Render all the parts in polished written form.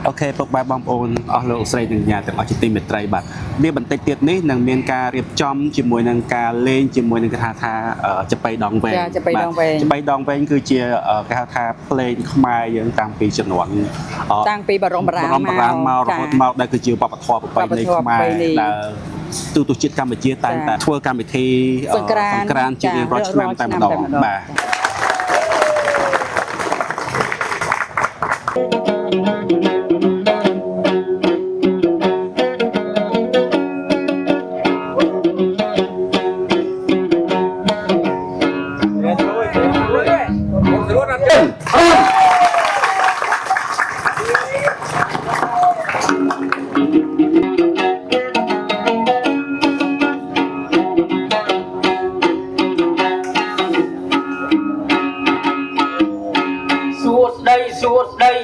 អូខេពុកបែបបងប្អូនអស់លោកស្រីនិងញាតិទាំងអស់ជាទីមេត្រីបាទនេះបន្តិចទៀតនេះនឹងមានការរៀបចំជាមួយនឹងការលេងជាមួយនឹងគេថាចាប៉ីដងវែងចាប៉ីដងវែងចាប៉ីដងវែងគឺជាគេហៅថាភ្លេងខ្មែរយើងតាំងពីជំនាន់តាំងពីបរមរាមមករហូតមកដែលគឺជាវប្បធម៌ប្រពៃណីខ្មែរដែលទូទស្សន៍ជាតិកម្ពុជាតែងតែធ្វើកម្មវិធីសង្ក្រាន្តជារៀងរាល់ឆ្នាំតែម្ដងបាទ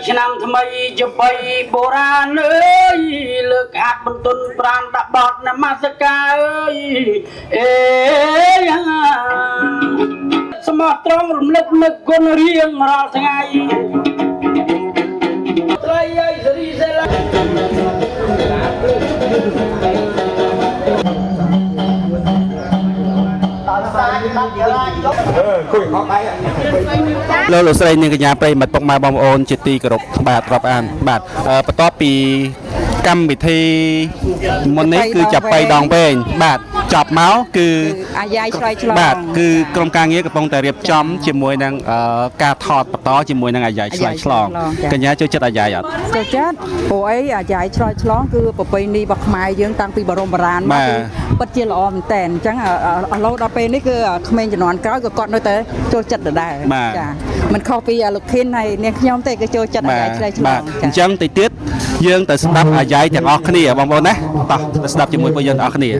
ឆ្នាំថ្មីជាបីបុរាណអើយលើកអាត់បន្ទន់ប្រានដាក់បត់នមស្ការអើយអេសមោះត្រង់រំលឹកនឹកគុណរៀងរាល់ថ្ងៃត្រៃអើយសេរីសេឡាលោកស្រីនិងកញ្ញាប្រិយមិត្តពុកម៉ែបងប្អូនជាទីគោរពបាទរាប់អានបាទបន្ទាប់ពីកម្មវិធីមុននេះគឺចាប៉ីដងវែងបាទចប់មកគឺអាយ៉ាយឆ្លើយឆ្លងបាទគឺក្រុមការងារកំពុងតែរៀបចំជាមួយនឹងការថតបន្តជាមួយនឹងអាយ៉ាយឆ្លើយឆ្លងកញ្ញាចូលចិត្តអាយ៉ាយអត់ចូលចិត្តព្រោះអីអាយ៉ាយឆ្លើយឆ្លងគឺប្រពៃណីរបស់ខ្មែរយើងតាំងពីបរមបុរាណមកគឺពិតជាល្អមែនតើអញ្ចឹងឥឡូវដល់ពេលនេះគឺក្មេងជំនាន់ក្រោយក៏គាត់នៅតែចូលចិត្តដដែលចាមិនខុសពីលោកខៀនហើយនាងខ្ញុំទេគឺចូលចិត្តអាយ៉ាយឆ្លើយឆ្លងអញ្ចឹងតិចទៀតយើងទៅស្ដាប់អាយ៉ាយទាំងអស់គ្នាបងប្អូនណាតោះទៅស្ដាប់ជាមួយពួកយើងទាំងអស់គ្នា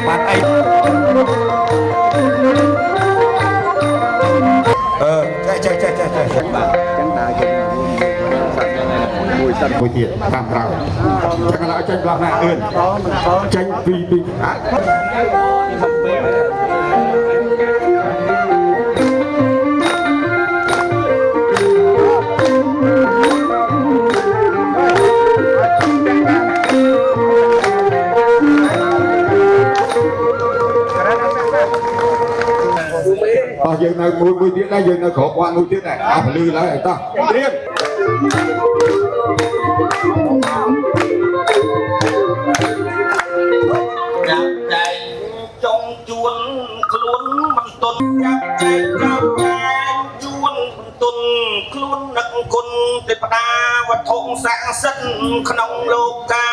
បាទអីចេះបាទចឹងតើយើងមួយសិនមួយទៀតតាមក្រោយចឹងឡើយចេញផ្លោះណាអឿនចេញពីអាចយើងនៅមួយទៀតដែរយើងនៅក្របគាត់មួយទៀតដែរអស់ពលឺឡើយអីតោះត្រៀមចាប់ចែងចង់ជួនខ្លួនបន្ទន់ចាប់ចែងជួនបន្ទន់ខ្លួននឹកគុណទេវតាវត្ថុស័ក្តិសិទ្ធិក្នុងលោកកា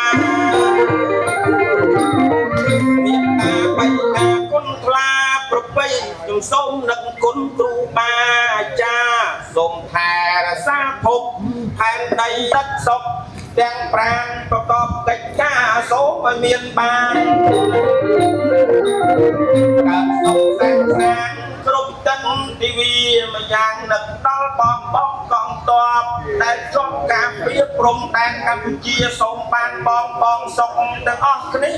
មានតាបៃតាគុណថ្លាប្រពៃខ្ញុំសូមនឹកគុណគ្រូបាអាចារ្យសូមថែរក្សាភពផែនដីទឹកសុខទាំងប្រាណប្រកបកិច្ចការសូមឲ្យមានបានកើតសុខសានសានគ្រប់ទិនទីវីម្យ៉ាងនឹកដល់បងបងកងតបដែលជាប់ការពារព្រំដែនកម្ពុជាសូមបានបងសុខទាំងអស់គ្នា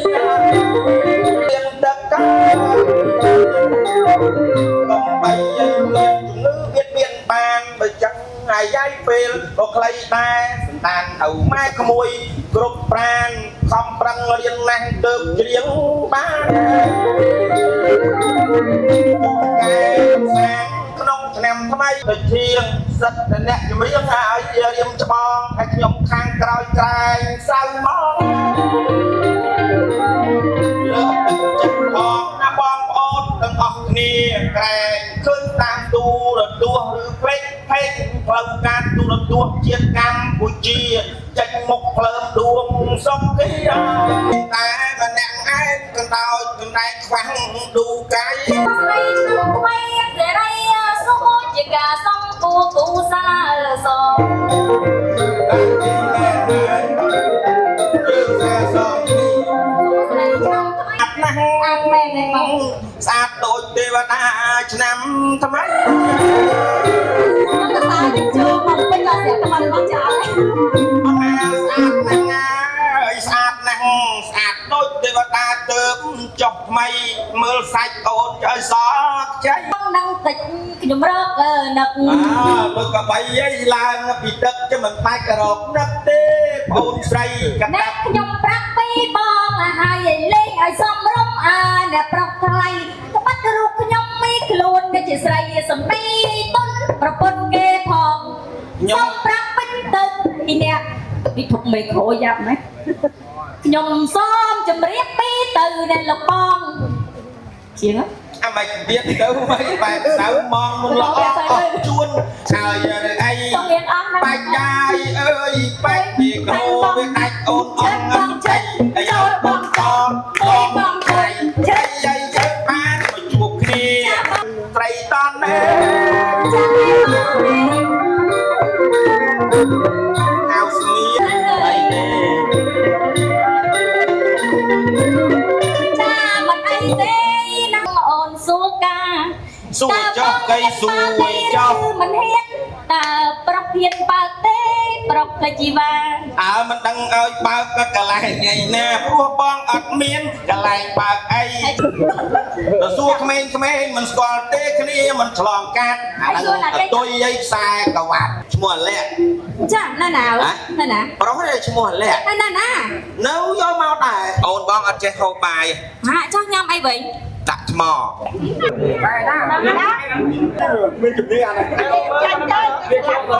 មានទឹកការបំបីយើងមានជំងឺមានបានបើចឹងអាយ៉ាយពេលក៏ខ្លីដែរសន្តានឪម៉ែក្មួយគ្រប់ប្រានខំប្រឹងរៀនណាស់ទើបច្រៀងបានកែសាងក្នុងឆ្នាំថ្មីទៅជាងសិតតែអ្នកជំរៀងឲ្យរៀមច្បងហើយខ្ញុំខាងក្រោយក្រែងសៅមកលើកទឹកចិត្តផងណាបងប្អូនទាំងអស់គ្នាក្រែងឃើញតាមទូរទស្សន៍ឬពេកផ្លូវការទូរទស្សន៍ជាតិកម្ពុជាចេញមុខភ្លើមដួងសុខគីតែម្នាក់ឯងកណ្ដោយកណ្ដែងខ្វាំងឌូកាយស្រីឆ្នាំថ្មីសេរីសុខជាការសំគូគូសាសអាត់មែនទេបងស្អាតដូចទេវតាឆ្នាំថ្មីទៅសាទៅជួមកពេញដល់ស្រាប់តែមកចោលអត់ណាស្អាតណាស់អើយស្អាតណាស់ស្អាតដូចទេវតាទៅចុះថ្មីមើលសាច់អូនឲ្យសខ្ចីដឹងតិចខ្ញុំរក នឹក បើក៏បីអីឡើងពីទឹកchứមិនបាច់ក្រោកនឹកទេបងស្រីក ណែ តាប់ ខ្ញុំប្រាប់ពីបងហើយឲ្យលេងឲ្យសំរុំអ្នកប្រុសថ្លៃក្បត់រូបខ្ញុំមានខ្លួនជាស្រីសំដីទុនប្រពន្ធគេផងខ្ញុំប្រាប់ពេញទៅពីអ្នកពីធុកមេក្រូយ៉ាប់ណាខ្ញុំសូមជម្រាបពីទៅអ្នកលោកបងជាង អាមិនទៀតទៅមិនបែបសៅមកមុនល្អអត់ជួនហើយអីបាច់យាយអើយបាច់ពីក្រូវាដាច់អូនអងអត់ចេញអាយបងតបងបងស្រីចេញយាយចេញបានមកជួបគ្នាស្រីតនណែហៅស្ងៀមអីទេ ចាមិនអីទេនឹងអូនសួរកា សួរចុះកៃសួរចុះ មិនហ៊ានតើប្រុសហ៊ានបើកទេប្រុសទៅជីវ៉ា អើមិនដឹងឲ្យបើកក៏កន្លែងថ្ងៃណាព្រោះបងអត់មានកន្លែងបើកអីទៅសួរក្មេងៗមិនស្គាល់ទេគ្នាមិនឆ្លងកាត់អាហ្នឹងអតុយអីខ្សែក្រវ៉ាត់ឈ្មោះអាលែក ចាណាណាណាណា ប្រុសនេះឈ្មោះអាលែក ណាណា នៅយកមកដែរអូនបងអត់ចេះហូបបាយ ហាក់ចង់ញ៉ាំអីវិញ ដាក់ថ្ម មានជំនាញអានេះ